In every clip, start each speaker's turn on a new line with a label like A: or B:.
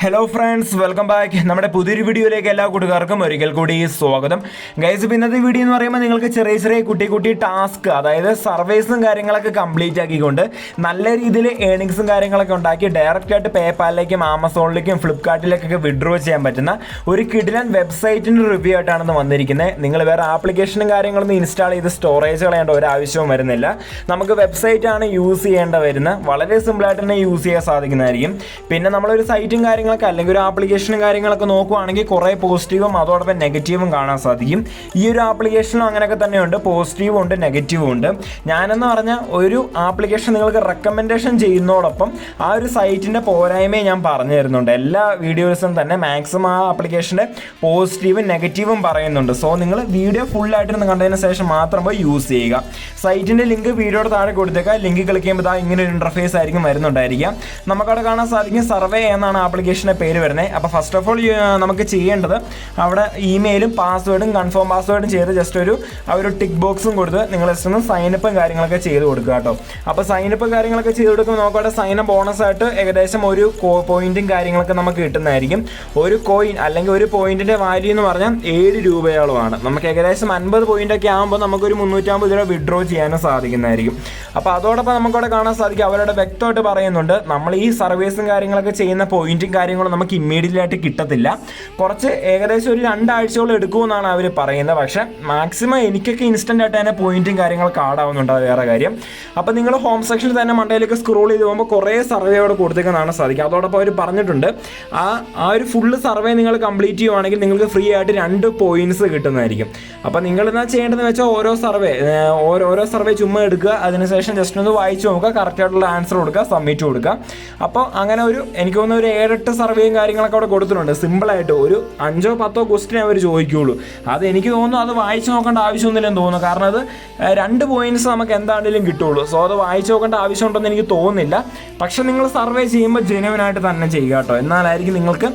A: Hello friends, welcome back. നമ്മുടെ പുതിയൊരു വീഡിയോയിലേക്ക് എല്ലാ കൂട്ടുകാർക്കും ഒരിക്കൽ കൂടി സ്വാഗതം. ഗൈസ്, ഇപ്പോൾ ഇന്നത്തെ വീഡിയോ എന്ന് പറയുമ്പോൾ നിങ്ങൾക്ക് ചെറിയ ചെറിയ കുട്ടി ടാസ്ക്, അതായത് സർവേസും കാര്യങ്ങളൊക്കെ കംപ്ലീറ്റ് ആക്കിക്കൊണ്ട് നല്ല രീതിയിൽ ഏണിങ്സും കാര്യങ്ങളൊക്കെ ഉണ്ടാക്കി ഡയറക്റ്റ് ആയിട്ട് പേപാലിലേക്കും ആമസോണിലേക്കും ഫ്ലിപ്കാർട്ടിലേക്കൊക്കെ വിഡ്രോ ചെയ്യാൻ പറ്റുന്ന ഒരു കിടിലൻ വെബ്സൈറ്റിൻ്റെ റിവ്യൂ ആയിട്ടാണ് വന്നിരിക്കുന്നത്. നിങ്ങൾ വേറെ ആപ്ലിക്കേഷനും കാര്യങ്ങളൊന്നും ഇൻസ്റ്റാൾ ചെയ്ത് സ്റ്റോറേജ് കളയേണ്ട ഒരു ആവശ്യവും വരുന്നില്ല. നമുക്ക് വെബ്സൈറ്റാണ് യൂസ് ചെയ്യേണ്ട വരുന്നത്. വളരെ സിമ്പിളായിട്ട് തന്നെ യൂസ് ചെയ്യാൻ സാധിക്കുന്നതായിരിക്കും. പിന്നെ നമ്മളൊരു സൈറ്റും കാര്യങ്ങളൊക്കെ അല്ലെങ്കിൽ ഒരു ആപ്ലിക്കേഷനും കാര്യങ്ങളൊക്കെ നോക്കുവാണെങ്കിൽ കുറേ പോസിറ്റീവും അതോടൊപ്പം നെഗറ്റീവും കാണാൻ സാധിക്കും. ഈ ഒരു ആപ്ലിക്കേഷനും അങ്ങനെയൊക്കെ തന്നെയുണ്ട്, പോസിറ്റീവും ഉണ്ട് നെഗറ്റീവും ഉണ്ട്. ഞാനെന്ന് പറഞ്ഞാൽ ഒരു ആപ്ലിക്കേഷൻ നിങ്ങൾക്ക് റെക്കമെൻഡേഷൻ ചെയ്യുന്നതോടൊപ്പം ആ ഒരു സൈറ്റിൻ്റെ പോരായ്മയെ ഞാൻ പറഞ്ഞു തരുന്നുണ്ട്. എല്ലാ വീഡിയോസും തന്നെ മാക്സിമം ആ ആപ്ലിക്കേഷൻ്റെ പോസിറ്റീവും നെഗറ്റീവും പറയുന്നുണ്ട്. സോ നിങ്ങൾ വീഡിയോ ഫുള്ളായിട്ടിരുന്ന് കണ്ടതിന് ശേഷം മാത്രം പോയി യൂസ് ചെയ്യുക. സൈറ്റിൻ്റെ ലിങ്ക് വീഡിയോയുടെ താഴെ കൊടുത്തേക്കുക. ലിങ്ക് ക്ലിക്ക് ചെയ്യുമ്പോൾ ഇങ്ങനെ ഒരു ഇൻ്റർഫേസ് ആയിരിക്കും വരുന്നുണ്ടായിരിക്കാം. നമുക്കവിടെ കാണാൻ സാധിക്കും സർവേ എന്നാണ് ആപ്ലിക്കേഷൻ്റെ പേര് വരുന്നത്. അപ്പോൾ ഫസ്റ്റ് ഓഫ് ഓൾ നമുക്ക് ചെയ്യേണ്ടത് അവിടെ ഇമെയിലും പാസ്വേഡും കൺഫേം പാസ്വേഡും ചെയ്ത് ജസ്റ്റ് ഒരു ടിക്ക് ബോക്സും കൊടുത്ത് നിങ്ങൾ ജസ്റ്റ് ഒന്ന് സൈനപ്പും കാര്യങ്ങളൊക്കെ ചെയ്ത് കൊടുക്കുക കേട്ടോ. അപ്പോൾ സൈനപ്പ് കാര്യങ്ങളൊക്കെ ചെയ്ത് കൊടുക്കുമ്പോൾ നമുക്കവിടെ സൈനപ്പ് ബോണസായിട്ട് ഏകദേശം ഒരു പോയിന്റും കാര്യങ്ങളൊക്കെ നമുക്ക് കിട്ടുന്നതായിരിക്കും. ഒരു കോയിൻ അല്ലെങ്കിൽ ഒരു പോയിന്റിൻ്റെ വാല്യൂ എന്ന് പറഞ്ഞാൽ 7 രൂപയോളമാണ്. നമുക്ക് ഏകദേശം 50 പോയിൻ്റൊക്കെ ആകുമ്പോൾ നമുക്കൊരു 350 രൂപ വിഡ്രോ ചെയ്യാനും സാധിക്കുന്നതായിരിക്കും. അപ്പോൾ അതോടൊപ്പം നമുക്കവിടെ കാണാൻ സാധിക്കും അവരുടെ വ്യക്തമായിട്ട് പറയുന്നുണ്ട് നമ്മൾ ഈ സർവീസും കാര്യങ്ങളൊക്കെ ചെയ്യുന്ന പോയിന്റും കാര്യങ്ങളും നമുക്ക് ഇമ്മീഡിയറ്റ്ലി ആയിട്ട് കിട്ടത്തില്ല. കുറച്ച് ഏകദേശം ഒരു 2 ആഴ്ചയോളം എടുക്കുമെന്നാണ് അവർ പറയുന്നത്. പക്ഷേ മാക്സിമം എനിക്കൊക്കെ ഇൻസ്റ്റൻ്റ് ആയിട്ട് തന്നെ പോയിന്റും കാര്യങ്ങളൊക്കെ ആഡാവുന്നുണ്ട്. അത് വേറെ കാര്യം. അപ്പോൾ നിങ്ങൾ ഹോം സെക്ഷനിൽ തന്നെ മണ്ടയിലേക്ക് സ്ക്രോൾ ചെയ്ത് പോകുമ്പോൾ കുറേ സർവേ അവിടെ കൊടുത്തേക്കുന്നതാണ് സാധിക്കും. അതോടൊപ്പം അവർ പറഞ്ഞിട്ടുണ്ട് ആ ഒരു ഫുള്ള് സർവേ നിങ്ങൾ കംപ്ലീറ്റ് ചെയ്യുവാണെങ്കിൽ നിങ്ങൾക്ക് ഫ്രീ ആയിട്ട് 2 പോയിന്റ്സ് കിട്ടുന്നതായിരിക്കും. അപ്പോൾ നിങ്ങൾ എന്താ ചെയ്യേണ്ടതെന്ന് വെച്ചാൽ ഓരോ സർവേ ചുമ്മാ എടുക്കുക, അതിനുശേഷം ജസ്റ്റ് ഒന്ന് വായിച്ച് നോക്കുക, കറക്റ്റായിട്ടുള്ള ആൻസർ കൊടുക്കുക, സബ്മിറ്റ് കൊടുക്കുക. അപ്പോൾ അങ്ങനെ എനിക്ക് തോന്നുന്ന ഒരു 7-8 സർവേയും കാര്യങ്ങളൊക്കെ അവിടെ കൊടുത്തിട്ടുണ്ട്. സിമ്പിളായിട്ട് ഒരു 5-10 ക്വസ്റ്റ്യൻ അവർ ചോദിക്കുകയുള്ളൂ. അത് എനിക്ക് തോന്നുന്നു അത് വായിച്ച് നോക്കേണ്ട ആവശ്യമൊന്നുമില്ലെന്ന് തോന്നുന്നു. കാരണം അത് 2 പോയിന്റ്സ് നമുക്ക് എന്താണെങ്കിലും കിട്ടുള്ളൂ. സോ അത് വായിച്ച് നോക്കേണ്ട ആവശ്യമുണ്ടെന്ന് എനിക്ക് തോന്നുന്നില്ല. പക്ഷെ നിങ്ങൾ സർവേ ചെയ്യുമ്പോൾ ജെനുവിനായിട്ട് തന്നെ ചെയ്യുക കേട്ടോ. എന്നാലായിരിക്കും നിങ്ങൾക്ക്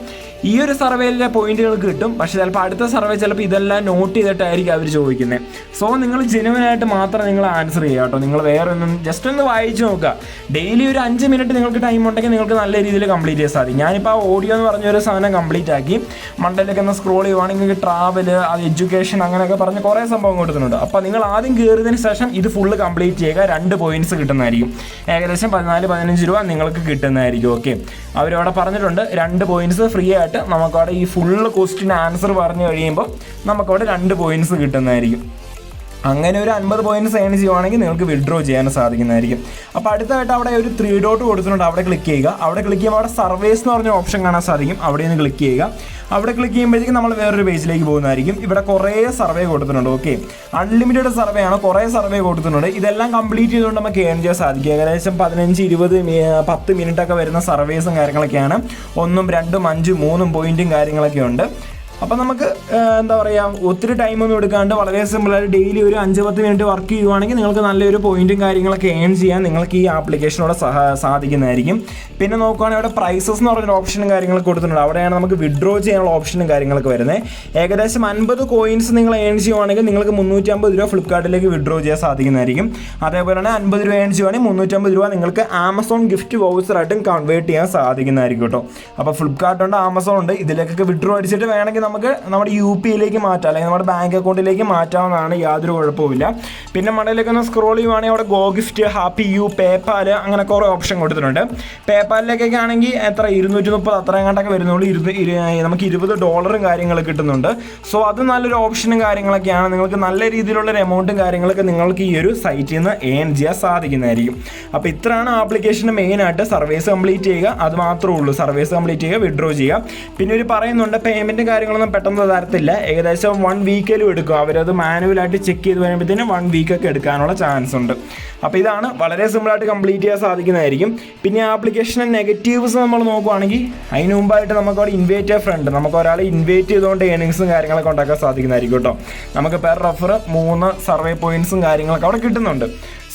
A: ഈ ഒരു സർവേയിലെ പോയിന്റുകൾ കിട്ടും. പക്ഷേ ചിലപ്പോൾ അടുത്ത സർവേ ചിലപ്പോൾ ഇതെല്ലാം നോട്ട് ചെയ്തിട്ടായിരിക്കും അവർ ചോദിക്കുന്നത്. സോ നിങ്ങൾ ജെനുവിനായിട്ട് മാത്രം നിങ്ങൾ ആൻസർ ചെയ്യുക കേട്ടോ. നിങ്ങൾ വേറെ ഒന്നും ജസ്റ്റ് ഒന്ന് വായിച്ച് നോക്കുക. ഡെയിലി ഒരു 5 മിനിറ്റ് നിങ്ങൾക്ക് ടൈം ഉണ്ടെങ്കിൽ നിങ്ങൾക്ക് നല്ല രീതിയിൽ കംപ്ലീറ്റ് ചെയ്യാൻ സാധിക്കും. ഞാനിപ്പോൾ ആ ഓഡിയോ എന്ന് പറഞ്ഞൊരു സാധനം കംപ്ലീറ്റ് ആക്കി. മണ്ടയിലേക്ക് ഒന്ന് സ്ക്രോൾ ചെയ്യുവാണെങ്കിൽ ട്രാവൽ, അത് എഡ്യൂക്കേഷൻ അങ്ങനെയൊക്കെ പറഞ്ഞ് കുറേ സംഭവം കൊടുക്കുന്നുണ്ട്. അപ്പോൾ നിങ്ങൾ ആദ്യം കയറിയതിന് ശേഷം ഇത് ഫുള്ള് കംപ്ലീറ്റ് ചെയ്യുക. 2 പോയിന്റ്സ് കിട്ടുന്നതായിരിക്കും. ഏകദേശം 14-15 രൂപ നിങ്ങൾക്ക് കിട്ടുന്നതായിരിക്കും. ഓക്കെ, അവരവിടെ പറഞ്ഞിട്ടുണ്ട് 2 പോയിന്റ്സ് ഫ്രീ ആയിട്ട് നമുക്കവിടെ ഈ ഫുള്ള് ക്വസ്റ്റ്യൻ ആൻസർ പറഞ്ഞു കഴിയുമ്പോൾ നമുക്കവിടെ 2 പോയിന്റ്സ് കിട്ടുന്നതായിരിക്കും. അങ്ങനെ ഒരു 50 പോയിന്റ്സ് ഏൺ ചെയ്യുവാണെങ്കിൽ നിങ്ങൾക്ക് വിഡ്രോ ചെയ്യാൻ സാധിക്കുന്നതായിരിക്കും. അപ്പോൾ അടുത്തായിട്ട് അവിടെ ഒരു 3 ഡോട്ട് കൊടുത്തിട്ടുണ്ട്. അവിടെ ക്ലിക്ക് ചെയ്യുക. അവിടെ ക്ലിക്ക് ചെയ്യുമ്പോൾ അവിടെ സർവേസ് എന്ന് പറഞ്ഞ ഓപ്ഷൻ കാണാൻ സാധിക്കും. അവിടെ നിന്ന് ക്ലിക്ക് ചെയ്യുക. അവിടെ ക്ലിക്ക് ചെയ്യുമ്പോഴത്തേക്കും നമ്മൾ വേറൊരു പേജിലേക്ക് പോകുന്നതായിരിക്കും. ഇവിടെ കുറേ സർവേ കൊടുത്തിട്ടുണ്ട്. ഓക്കെ, അൺലിമിറ്റഡ് സർവേ ആണ്, കുറേ സർവേ കൊടുത്തിട്ടുണ്ട്. ഇതെല്ലാം കംപ്ലീറ്റ് ചെയ്തുകൊണ്ട് നമുക്ക് ഏൺ ചെയ്യാൻ സാധിക്കും. ഏകദേശം 15-20-10 മിനിറ്റൊക്കെ വരുന്ന സർവേസും കാര്യങ്ങളൊക്കെയാണ്. 1, 2, 5, 3 പോയിന്റും കാര്യങ്ങളൊക്കെ ഉണ്ട്. അപ്പോൾ നമുക്ക് എന്താ പറയുക, ഒത്തിരി ടൈമൊന്നും എടുക്കാണ്ട് വളരെ സിമ്പിളായിട്ട് ഡെയിലി ഒരു 5-10 മിനിറ്റ് വർക്ക് ചെയ്യുവാണെങ്കിൽ നിങ്ങൾക്ക് നല്ലൊരു പോയിന്റും കാര്യങ്ങളൊക്കെ ഏൺ ചെയ്യാൻ നിങ്ങൾക്ക് ഈ ആപ്ലിക്കേഷനോടെ സാധിക്കുന്നതായിരിക്കും. പിന്നെ നോക്കുകയാണെങ്കിൽ അവിടെ പ്രൈസസ് എന്ന് പറഞ്ഞൊരു ഓപ്ഷനും കാര്യങ്ങളൊക്കെ കൊടുത്തിട്ടുണ്ട്. അവിടെയാണ് നമുക്ക് വിഡ്രോ ചെയ്യാനുള്ള ഓപ്ഷനും കാര്യങ്ങളൊക്കെ വരുന്നത്. ഏകദേശം 50 കോയിൻസ് നിങ്ങൾ ഏൺ ചെയ്യുവാണെങ്കിൽ നിങ്ങൾക്ക് 350 രൂപ ഫ്ലിപ്കാർട്ടിലേക്ക് വിഡ്രോ ചെയ്യാൻ സാധിക്കുന്നതായിരിക്കും. അതേപോലെ തന്നെ 50 രൂപ ഏൺ ചെയ്യുവാണെങ്കിൽ 350 രൂപ നിങ്ങൾക്ക് ആമസോൺ ഗിഫ്റ്റ് വൗച്ചറായിട്ടും കൺവേർട്ട് ചെയ്യാൻ സാധിക്കുന്നതായിരിക്കും കേട്ടോ. അപ്പോൾ ഫ്ലിപ്കാർട്ടുണ്ട്, ആമസോൺ ഉണ്ട്. ഇതിലേക്കൊക്കെ വിഡ്രോ അടിച്ചിട്ട് വേണമെങ്കിൽ നമുക്ക് നമ്മുടെ UPIയിലേക്ക് മാറ്റാം, അല്ലെങ്കിൽ നമ്മുടെ ബാങ്ക് അക്കൗണ്ടിലേക്ക് മാറ്റാവുന്നതാണ്. യാതൊരു കുഴപ്പമില്ല. പിന്നെ മണ്ടയിലേക്ക് ഒന്ന് സ്ക്രോൾ ചെയ്യുവാണെങ്കിൽ അവിടെ go gift, happy U, PayPal അങ്ങനെ കുറേ ഓപ്ഷൻ കൊടുത്തിട്ടുണ്ട്. പേപാലിലേക്കൊക്കെ ആണെങ്കിൽ എത്ര 230 അത്രയും കണ്ടൊക്കെ വരുന്നുള്ളൂ. നമുക്ക് $20 കാര്യങ്ങൾ കിട്ടുന്നുണ്ട്. സോ അത് നല്ലൊരു ഓപ്ഷനും കാര്യങ്ങളൊക്കെയാണ്. നിങ്ങൾക്ക് നല്ല രീതിയിലുള്ളൊരു എമൗണ്ടും കാര്യങ്ങളൊക്കെ നിങ്ങൾക്ക് ഈ ഒരു സൈറ്റിൽ നിന്ന് ഏൺ ചെയ്യാൻ സാധിക്കുന്നതായിരിക്കും. അപ്പോൾ ഇത്രയാണ് ആപ്ലിക്കേഷൻ്റെ മെയിനായിട്ട്. സർവീസ് കംപ്ലീറ്റ് ചെയ്യുക, അത് മാത്രമേ ഉള്ളൂ. സർവീസ് കംപ്ലീറ്റ് ചെയ്യുക, വിഡ്രോ ചെയ്യുക. പിന്നെ ഒരു പറയുന്നുണ്ട് പേയ്മെൻറ്റ് കാര്യങ്ങളൊന്നും പെട്ടെന്ന് തരത്തില്ല. ഏകദേശം 1 വീക്കിലും എടുക്കും. അവരത് മാനുവലായിട്ട് ചെക്ക് ചെയ്ത് വരുമ്പോഴത്തേനും 1 വീക്കൊക്കെ എടുക്കാനുള്ള ചാൻസ് ഉണ്ട്. അപ്പോൾ ഇതാണ് വളരെ സിമ്പിളായിട്ട് കംപ്ലീറ്റ് ചെയ്യാൻ സാധിക്കുന്നതായിരിക്കും. പിന്നെ ആപ്ലിക്കേഷൻ്റെ നെഗറ്റീവ്സ് നമ്മൾ നോക്കുവാണെങ്കിൽ അതിന് മുമ്പായിട്ട് നമുക്ക് അവിടെ ഇൻവൈറ്റ് എ ഫ്രണ്ട്, നമുക്ക് ഒരാളെ ഇൻവൈറ്റ് ചെയ്തുകൊണ്ട് ഏണിങ്സും കാര്യങ്ങളൊക്കെ ഉണ്ടാക്കാൻ സാധിക്കുന്നതായിരിക്കും കേട്ടോ. നമുക്ക് പെർ റെഫർ 3 സർവേ പോയിന്റ്സും കാര്യങ്ങളൊക്കെ അവിടെ കിട്ടുന്നുണ്ട്.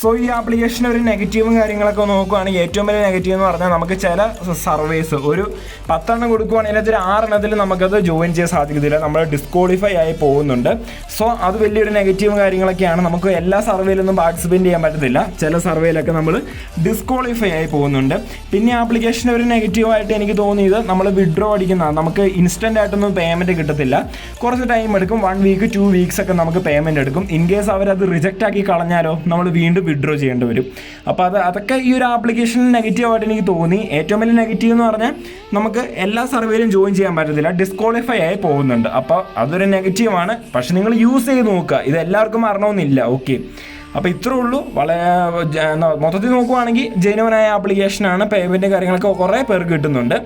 A: സോ ഈ ആപ്ലിക്കേഷൻ ഒരു നെഗറ്റീവും കാര്യങ്ങളൊക്കെ നോക്കുകയാണെങ്കിൽ ഏറ്റവും വലിയ നെഗറ്റീവ് എന്ന് പറഞ്ഞാൽ നമുക്ക് ചില സർവേസ് ഒരു 10 എണ്ണം കൊടുക്കുകയാണെങ്കിൽ അതിൽ 6 എണ്ണത്തിൽ നമുക്കത് ജോയിൻ ചെയ്യാൻ സാധിക്കത്തില്ല, നമ്മൾ ഡിസ്ക്വാളിഫൈ ആയി പോകുന്നുണ്ട്. സോ അത് വലിയൊരു നെഗറ്റീവും കാര്യങ്ങളൊക്കെയാണ്. നമുക്ക് എല്ലാ സർവേയിലൊന്നും പാർട്ടിസിപ്പേറ്റ് ചെയ്യാൻ പറ്റത്തില്ല, ചില സർവേയിലൊക്കെ നമ്മൾ ഡിസ്ക്വാളിഫൈ ആയി പോകുന്നുണ്ട്. പിന്നെ ആപ്ലിക്കേഷൻ ഒരു നെഗറ്റീവായിട്ട് എനിക്ക് തോന്നിയത് നമ്മൾ വിഡ്രോ അടിക്കുന്ന നമുക്ക് ഇൻസ്റ്റൻ്റ് ആയിട്ടൊന്നും പേയ്മെൻറ്റ് കിട്ടത്തില്ല, കുറച്ച് ടൈം എടുക്കും, 1 വീക്ക് 2 വീക്സ് ഒക്കെ നമുക്ക് പേയ്മെൻറ്റ് എടുക്കും. ഇൻ കേസ് അവരത് റിജക്റ്റ് ആക്കി കളഞ്ഞാലോ നമ്മൾ വീണ്ടും വിഡ്രോ ചെയ്യേണ്ടി വരും. അപ്പോൾ അതൊക്കെ ഈ ഒരു ആപ്ലിക്കേഷനിൽ നെഗറ്റീവായിട്ട് എനിക്ക് തോന്നി. ഏറ്റവും വലിയ നെഗറ്റീവ് എന്ന് പറഞ്ഞാൽ നമുക്ക് എല്ലാ സർവേയിലും ജോയിൻ ചെയ്യാൻ പറ്റത്തില്ല, ഡിസ്ക്വാളിഫൈ ആയി പോകുന്നുണ്ട്. അപ്പോൾ അതൊരു നെഗറ്റീവാണ്. പക്ഷെ നിങ്ങൾ യൂസ് ചെയ്ത് നോക്കുക, ഇത് എല്ലാവർക്കും അറിയണമെന്നില്ല. ഓക്കെ, അപ്പോൾ ഇത്രേ ഉള്ളൂ. വളരെ മൊത്തത്തിൽ നോക്കുവാണെങ്കിൽ ജെന്യുവനായ ആപ്ലിക്കേഷനാണ്, പേയ്മെൻറ്റ് കാര്യങ്ങളൊക്കെ കുറേ പേർക്ക് കിട്ടുന്നുണ്ട്.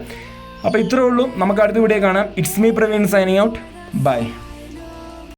A: അപ്പോൾ ഇത്രേ ഉള്ളൂ. നമുക്ക് അടുത്ത വീഡിയോ കാണാം. It's me Praveen signing out. By.